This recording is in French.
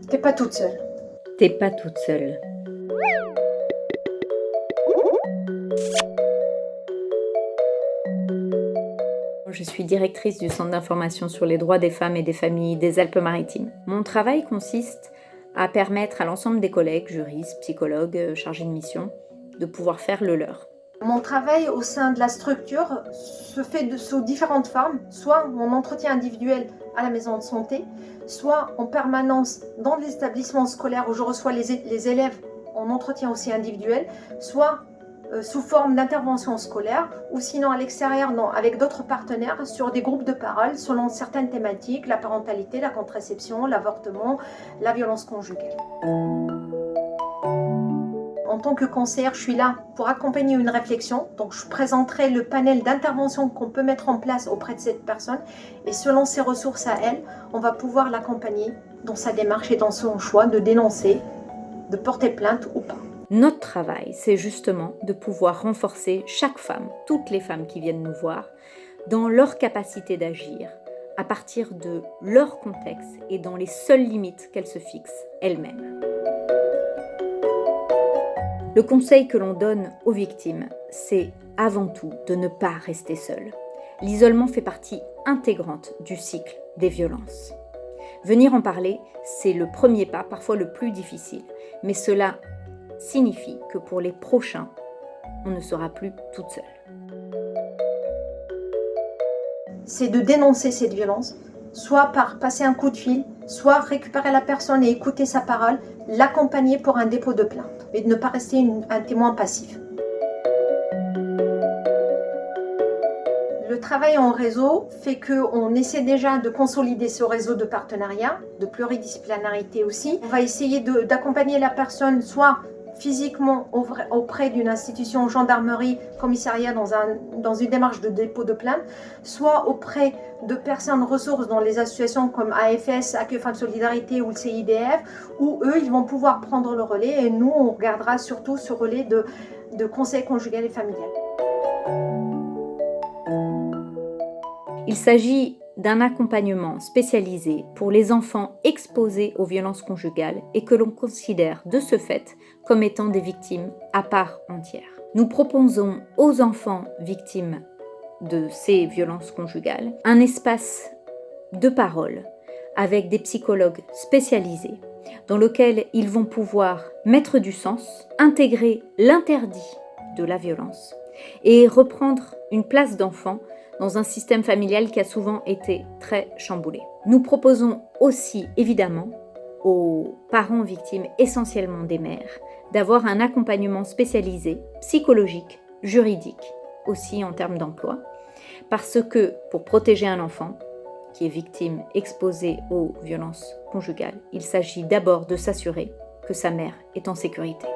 T'es pas toute seule. T'es pas toute seule. Je suis directrice du Centre d'information sur les droits des femmes et des familles des Alpes-Maritimes. Mon travail consiste à permettre à l'ensemble des collègues, juristes, psychologues, chargés de mission, de pouvoir faire le leur. Mon travail au sein de la structure se fait sous différentes formes, soit mon entretien individuel à la maison de santé, soit en permanence dans les établissements scolaires où je reçois les élèves en entretien aussi individuel, soit sous forme d'intervention scolaire, ou sinon à l'extérieur avec d'autres partenaires sur des groupes de parole selon certaines thématiques, la parentalité, la contraception, l'avortement, la violence conjugale. En tant que conseillère, je suis là pour accompagner une réflexion. Donc, je présenterai le panel d'intervention qu'on peut mettre en place auprès de cette personne. Et selon ses ressources à elle, on va pouvoir l'accompagner dans sa démarche et dans son choix de dénoncer, de porter plainte ou pas. Notre travail, c'est justement de pouvoir renforcer chaque femme, toutes les femmes qui viennent nous voir, dans leur capacité d'agir, à partir de leur contexte et dans les seules limites qu'elles se fixent elles-mêmes. Le conseil que l'on donne aux victimes, c'est avant tout de ne pas rester seule. L'isolement fait partie intégrante du cycle des violences. Venir en parler, c'est le premier pas, parfois le plus difficile, mais cela signifie que pour les prochains, on ne sera plus toute seule. C'est de dénoncer cette violence, soit par passer un coup de fil, soit récupérer la personne et écouter sa parole, l'accompagner pour un dépôt de plainte, et de ne pas rester un témoin passif. Le travail en réseau fait qu'on essaie déjà de consolider ce réseau de partenariat, de pluridisciplinarité aussi. On va essayer d'accompagner la personne soit physiquement auprès d'une institution, gendarmerie, commissariat dans une démarche de dépôt de plainte, soit auprès de personnes ressources dans les associations comme AFS, Accueil Femmes Solidarité ou le CIDF, où eux, ils vont pouvoir prendre le relais et nous, on regardera surtout ce relais de conseil conjugal et familial. Il s'agit d'un accompagnement spécialisé pour les enfants exposés aux violences conjugales et que l'on considère de ce fait comme étant des victimes à part entière. Nous proposons aux enfants victimes de ces violences conjugales un espace de parole avec des psychologues spécialisés dans lequel ils vont pouvoir mettre du sens, intégrer l'interdit de la violence et reprendre une place d'enfant dans un système familial qui a souvent été très chamboulé. Nous proposons aussi, évidemment, aux parents victimes, essentiellement des mères, d'avoir un accompagnement spécialisé, psychologique, juridique, aussi en termes d'emploi, parce que pour protéger un enfant qui est victime exposé aux violences conjugales, il s'agit d'abord de s'assurer que sa mère est en sécurité.